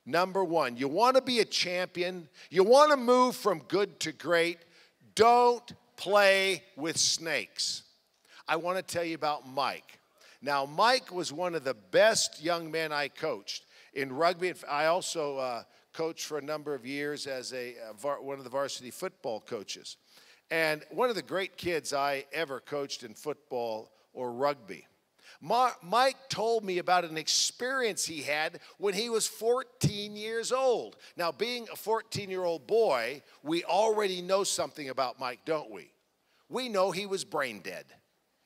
Number one, you want to be a champion. You want to move from good to great. Don't play with snakes. I want to tell you about Mike. Now, Mike was one of the best young men I coached in rugby. I also coached for a number of years as one of the varsity football coaches. And one of the great kids I ever coached in football or rugby. Mike told me about an experience he had when he was 14 years old. Now, being a 14-year-old boy, we already know something about Mike, don't we? We know he was brain dead,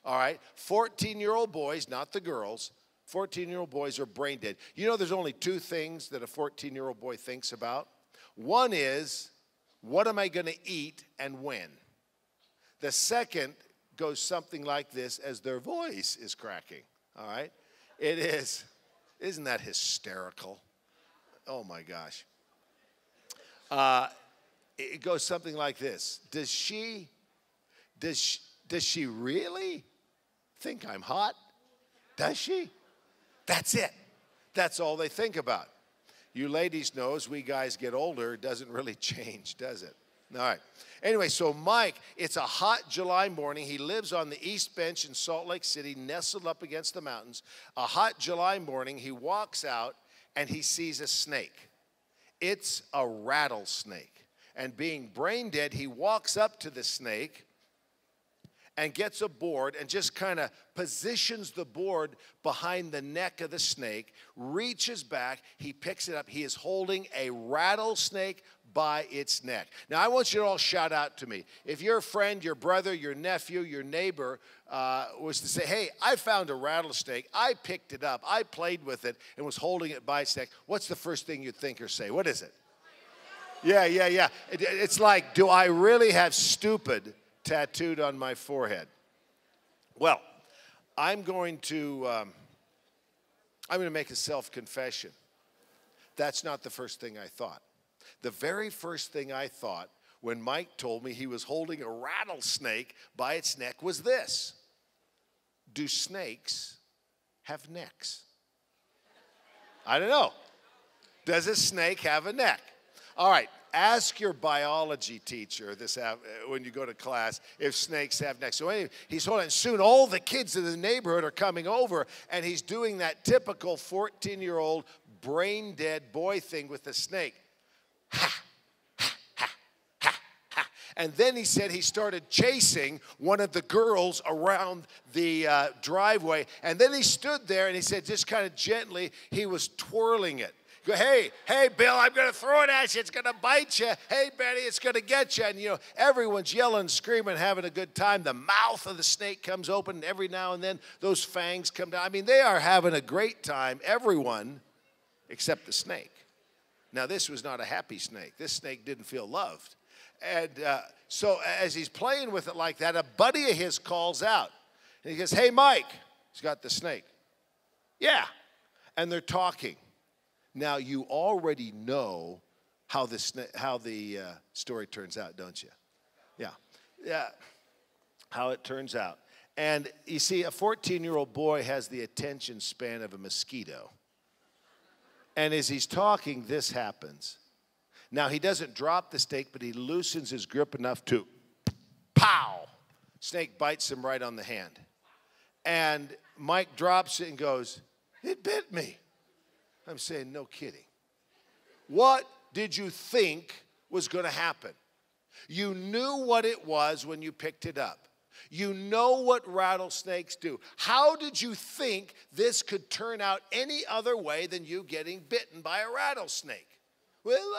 all right? 14-year-old boys, not the girls, 14-year-old boys are brain dead. You know there's only two things that a 14-year-old boy thinks about? One is, what am I going to eat and when? The second goes something like this as their voice is cracking, all right? It is. Isn't that hysterical? Oh, my gosh. It goes something like this. Does she really think I'm hot? Does she? That's it. That's all they think about. You ladies know as we guys get older, it doesn't really change, does it? All right. Anyway, so Mike, it's a hot July morning. He lives on the East Bench in Salt Lake City, nestled up against the mountains. A hot July morning, he walks out and he sees a snake. It's a rattlesnake. And being brain dead, he walks up to the snake and gets a board and just kind of positions the board behind the neck of the snake, reaches back, he picks it up. He is holding a rattlesnake by its neck. Now, I want you to all shout out to me. If your friend, your brother, your nephew, your neighbor was to say, hey, I found a rattlesnake, I picked it up, I played with it, and was holding it by its neck, what's the first thing you'd think or say? What is it? Yeah. It's like, do I really have stupid tattooed on my forehead? Well, I'm going to make a self-confession. That's not the first thing I thought. The very first thing I thought when Mike told me he was holding a rattlesnake by its neck was this. Do snakes have necks? I don't know. Does a snake have a neck? All right. Ask your biology teacher this when you go to class if snakes have necks. So anyway, he's holding. Soon all the kids in the neighborhood are coming over, and he's doing that typical 14-year-old brain-dead boy thing with the snake. Ha, ha, ha, ha, ha. And then he said he started chasing one of the girls around the driveway. And then he stood there, and he said just kind of gently, he was twirling it. Go, hey, Bill, I'm going to throw it at you. It's going to bite you. Hey, Betty, it's going to get you. And, you know, everyone's yelling, screaming, having a good time. The mouth of the snake comes open, and every now and then those fangs come down. I mean, they are having a great time, everyone except the snake. Now, this was not a happy snake. This snake didn't feel loved. And so as he's playing with it like that, a buddy of his calls out. And he goes, hey, Mike. He's got the snake. Yeah. And they're talking. Now, you already know how the story turns out, don't you? Yeah, how it turns out. And you see, a 14-year-old boy has the attention span of a mosquito. And as he's talking, this happens. Now, he doesn't drop the snake, but he loosens his grip enough to, pow! Snake bites him right on the hand. And Mike drops it and goes, it bit me. I'm saying, no kidding. What did you think was going to happen? You knew what it was when you picked it up. You know what rattlesnakes do. How did you think this could turn out any other way than you getting bitten by a rattlesnake? Well,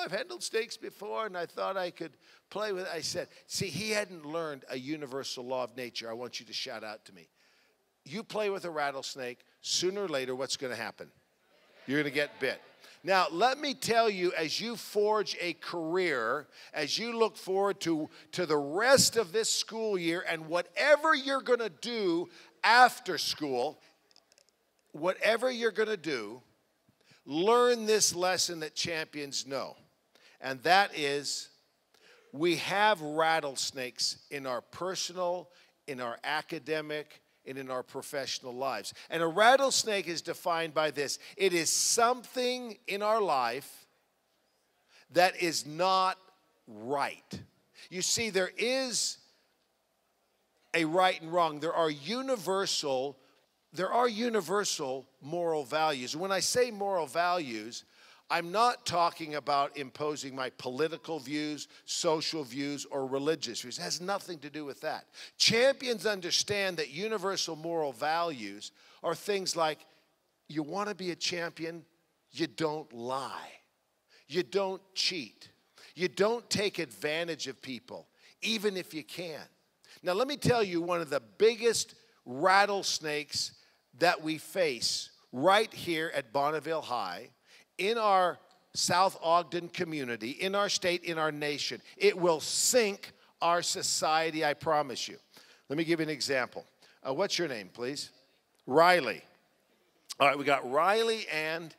I've handled snakes before, and I thought I could play with it. I said, see, he hadn't learned a universal law of nature. I want you to shout out to me. You play with a rattlesnake, sooner or later, what's going to happen? You're going to get bit. Now, let me tell you, as you forge a career, as you look forward to the rest of this school year and whatever you're going to do after school, whatever you're going to do, learn this lesson that champions know. And that is, we have rattlesnakes in our personal, in our academic, and in our professional lives. And a rattlesnake is defined by this. It is something in our life that is not right. You see, there is a right and wrong. There are universal moral values. When I say moral values, I'm not talking about imposing my political views, social views, or religious views. It has nothing to do with that. Champions understand that universal moral values are things like you want to be a champion, you don't lie. You don't cheat. You don't take advantage of people, even if you can. Now, let me tell you one of the biggest rattlesnakes that we face right here at Bonneville High, in our South Ogden community, in our state, in our nation. It will sink our society, I promise you. Let me give you an example. What's your name, please? Riley. All right, we got Riley and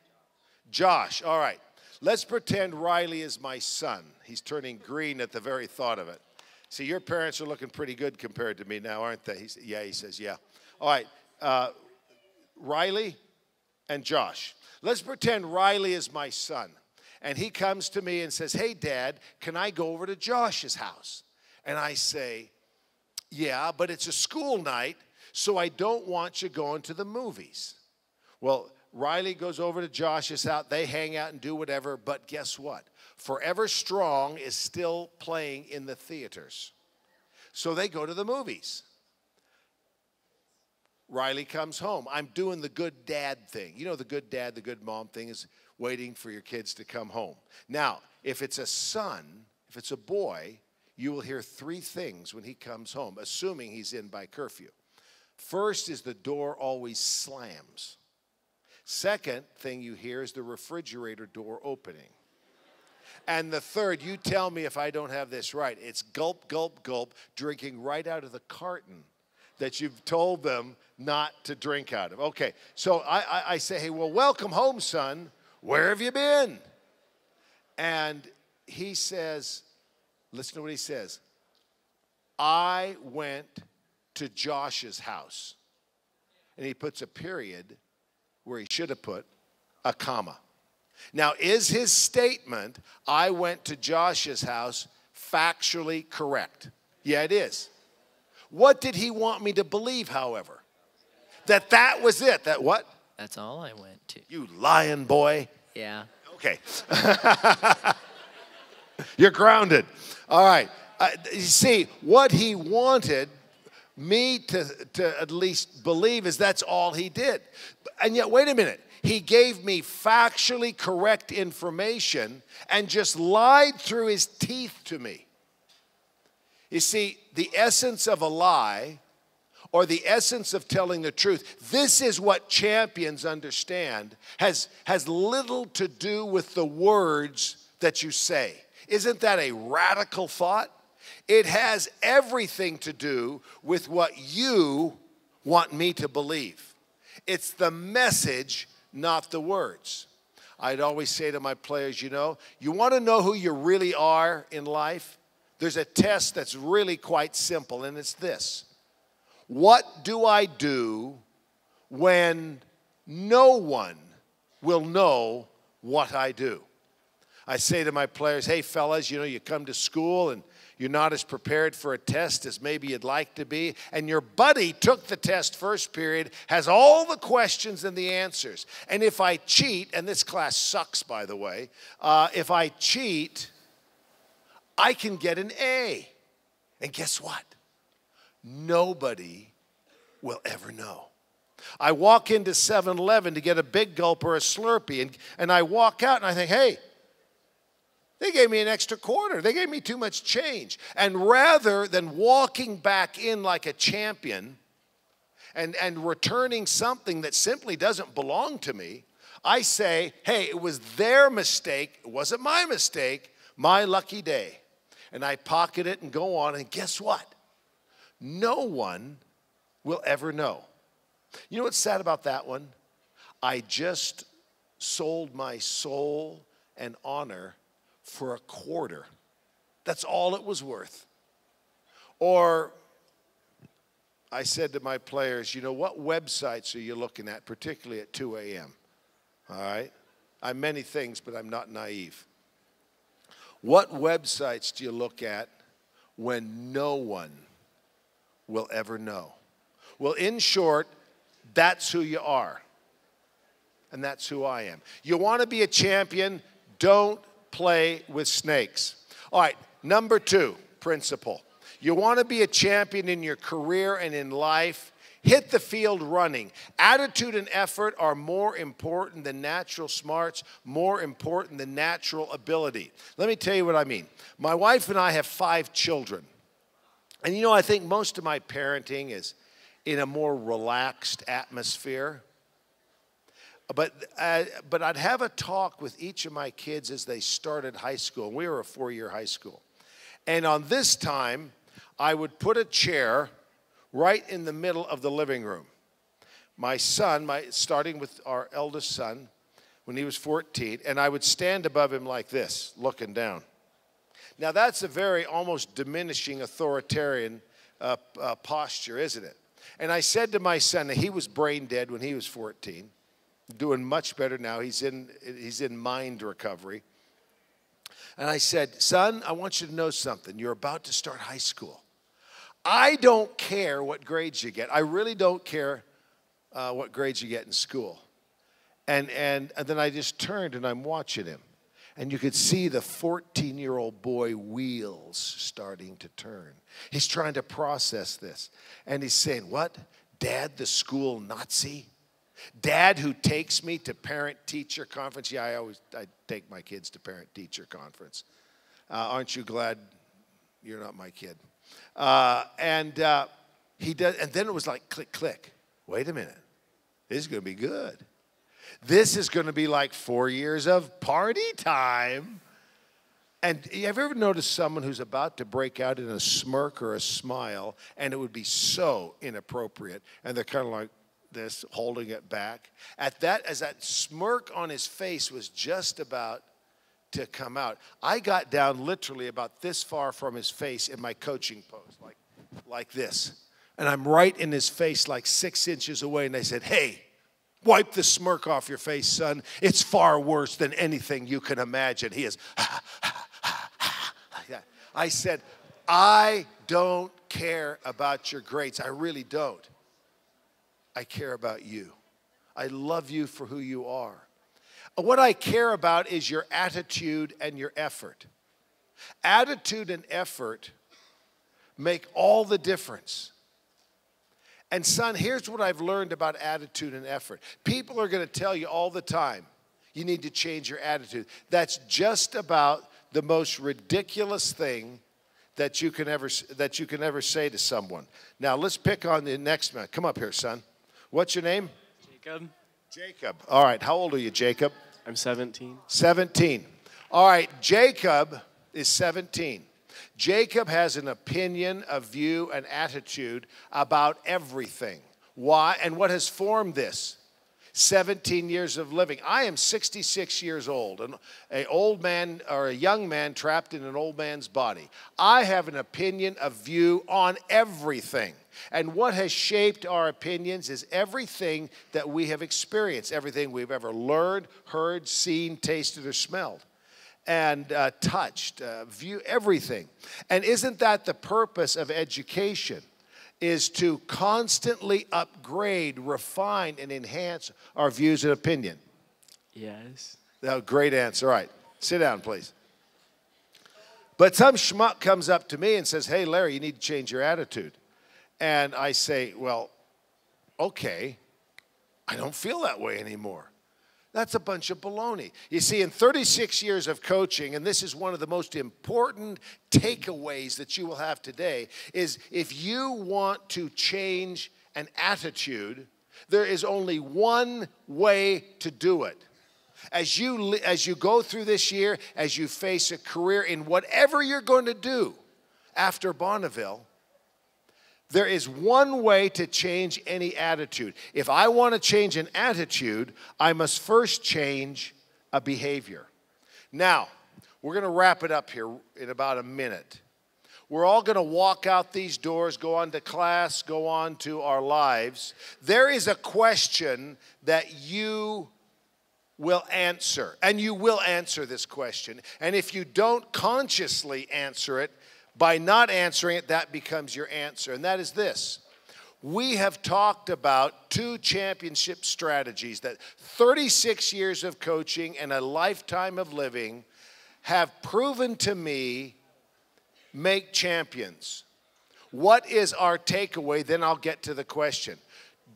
Josh. All right, let's pretend Riley is my son. He's turning green at the very thought of it. See, your parents are looking pretty good compared to me now, aren't they? He says, yeah. All right, Riley and Josh. Let's pretend Riley is my son, and he comes to me and says, hey, Dad, can I go over to Josh's house? And I say, yeah, but it's a school night, so I don't want you going to the movies. Well, Riley goes over to Josh's house. They hang out and do whatever, but guess what? Forever Strong is still playing in the theaters. So they go to the movies. Riley comes home. I'm doing the good dad thing. You know, the good dad, the good mom thing is waiting for your kids to come home. Now, if it's a son, if it's a boy, you will hear three things when he comes home, assuming he's in by curfew. First is the door always slams. Second thing you hear is the refrigerator door opening. And the third, you tell me if I don't have this right, it's gulp, gulp, gulp, drinking right out of the carton that you've told them not to drink out of. Okay, so I say, hey, well, welcome home, son. Where have you been? And he says, listen to what he says. I went to Josh's house. And he puts a period where he should have put a comma. Now, is his statement, I went to Josh's house, factually correct? Yeah, it is. What did he want me to believe, however? That was it. That what? That's all I went to. You lying boy. Yeah. Okay. You're grounded. All right. You see, what he wanted me to at least believe is that's all he did. And yet, wait a minute. He gave me factually correct information and just lied through his teeth to me. You see, the essence of a lie, or the essence of telling the truth, this is what champions understand, has little to do with the words that you say. Isn't that a radical thought? It has everything to do with what you want me to believe. It's the message, not the words. I'd always say to my players, you know, you want to know who you really are in life? There's a test that's really quite simple, and it's this. What do I do when no one will know what I do? I say to my players, hey, fellas, you know, you come to school and you're not as prepared for a test as maybe you'd like to be, and your buddy took the test first period, has all the questions and the answers. And if I cheat, and this class sucks, by the way, if I cheat, I can get an A. And guess what? Nobody will ever know. I walk into 7-Eleven to get a Big Gulp or a Slurpee, and I walk out and I think, hey, they gave me an extra quarter. They gave me too much change. And rather than walking back in like a champion and returning something that simply doesn't belong to me, I say, hey, it was their mistake. It wasn't my mistake. My lucky day. And I pocket it and go on, and guess what? No one will ever know. You know what's sad about that one? I just sold my soul and honor for a quarter. That's all it was worth. Or I said to my players, you know, what websites are you looking at, particularly at 2 a.m.? All right? I'm many things, but I'm not naive. What websites do you look at when no one will ever know? Well, in short, that's who you are. And that's who I am. You want to be a champion, don't play with snakes. All right, number 2 principle. You want to be a champion in your career and in life, hit the field running. Attitude and effort are more important than natural smarts, more important than natural ability. Let me tell you what I mean. My wife and I have 5 children. And you know, I think most of my parenting is in a more relaxed atmosphere. But I'd have a talk with each of my kids as they started high school. We were a 4-year high school. And on this time, I would put a chair right in the middle of the living room. My son, starting with our eldest son, when he was 14, and I would stand above him like this, looking down. Now, that's a very almost diminishing authoritarian posture, isn't it? And I said to my son, he was brain dead when he was 14, doing much better now. He's in mind recovery. And I said, son, I want you to know something. You're about to start high school. I don't care what grades you get. I really don't care what grades you get in school. And then I just turned and I'm watching him. And you could see the 14-year-old boy wheels starting to turn. He's trying to process this. And he's saying, what? Dad, the school Nazi? Dad who takes me to parent-teacher conference? Yeah, I take my kids to parent-teacher conference. Aren't you glad you're not my kid? He does, and then it was like click, click. Wait a minute. This is going to be good. This is going to be like 4 years of party time. And have you ever noticed someone who's about to break out in a smirk or a smile, and it would be so inappropriate, and they're kind of like this, holding it back? As that smirk on his face was just about to come out, I got down literally about this far from his face in my coaching pose, like this. And I'm right in his face, like 6 inches away, and I said, hey, wipe the smirk off your face, son. It's far worse than anything you can imagine. He is, like that. I said, I don't care about your grades. I really don't. I care about you. I love you for who you are. What I care about is your attitude and your effort. Attitude and effort make all the difference. And son, here's what I've learned about attitude and effort. People are going to tell you all the time, you need to change your attitude. That's just about the most ridiculous thing that you can ever say to someone. Now, let's pick on the next man. Come up here, son. What's your name? Jacob. Jacob. All right, how old are you, Jacob? I'm 17. 17. All right, Jacob is 17. Jacob has an opinion, a view, an attitude about everything. Why? And what has formed this? 17 years of living. I am 66 years old, an old man or a young man trapped in an old man's body. I have an opinion, a view on everything. And what has shaped our opinions is everything that we have experienced, everything we've ever learned, heard, seen, tasted, or smelled. And touched, view, everything. And isn't that the purpose of education? Is to constantly upgrade, refine, and enhance our views and opinion. Yes. Great answer. All right, sit down, please. But some schmuck comes up to me and says, hey, Larry, you need to change your attitude. And I say, well, okay, I don't feel that way anymore. That's a bunch of baloney. You see, in 36 years of coaching, and this is one of the most important takeaways that you will have today, is if you want to change an attitude, there is only one way to do it. As you go through this year, as you face a career in whatever you're going to do after Bonneville, there is one way to change any attitude. If I want to change an attitude, I must first change a behavior. Now, we're going to wrap it up here in about a minute. We're all going to walk out these doors, go on to class, go on to our lives. There is a question that you will answer, and you will answer this question. And if you don't consciously answer it, by not answering it, that becomes your answer. And that is this. We have talked about 2 championship strategies that 36 years of coaching and a lifetime of living have proven to me make champions. What is our takeaway? Then I'll get to the question.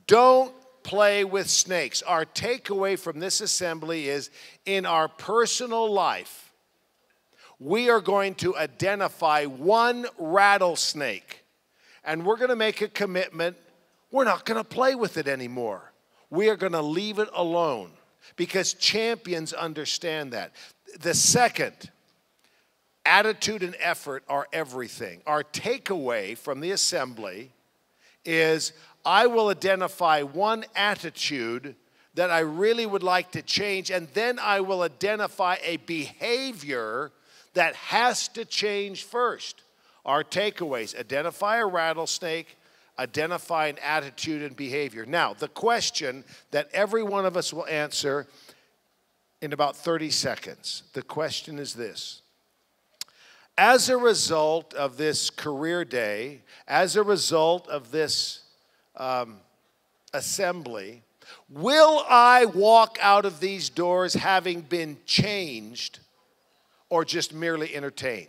Don't play with snakes. Our takeaway from this assembly is, in our personal life, we are going to identify one rattlesnake, and we're going to make a commitment. We're not going to play with it anymore. We are going to leave it alone, because champions understand that. The second, attitude and effort are everything. Our takeaway from the assembly is, I will identify one attitude that I really would like to change, and then I will identify a behavior that has to change first. Our takeaways: identify a rattlesnake, identify an attitude and behavior. Now, the question that every one of us will answer in about 30 seconds. The question is this. As a result of this career day, as a result of this assembly, will I walk out of these doors having been changed or just merely entertained?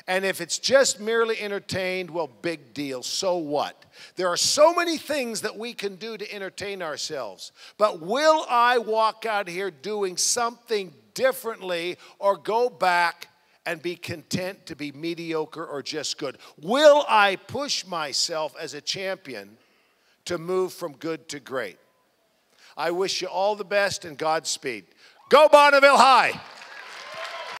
And if it's just merely entertained, well, big deal. So what? There are so many things that we can do to entertain ourselves. But will I walk out here doing something differently, or go back and be content to be mediocre or just good? Will I push myself as a champion to move from good to great? I wish you all the best and Godspeed. Go Bonneville High!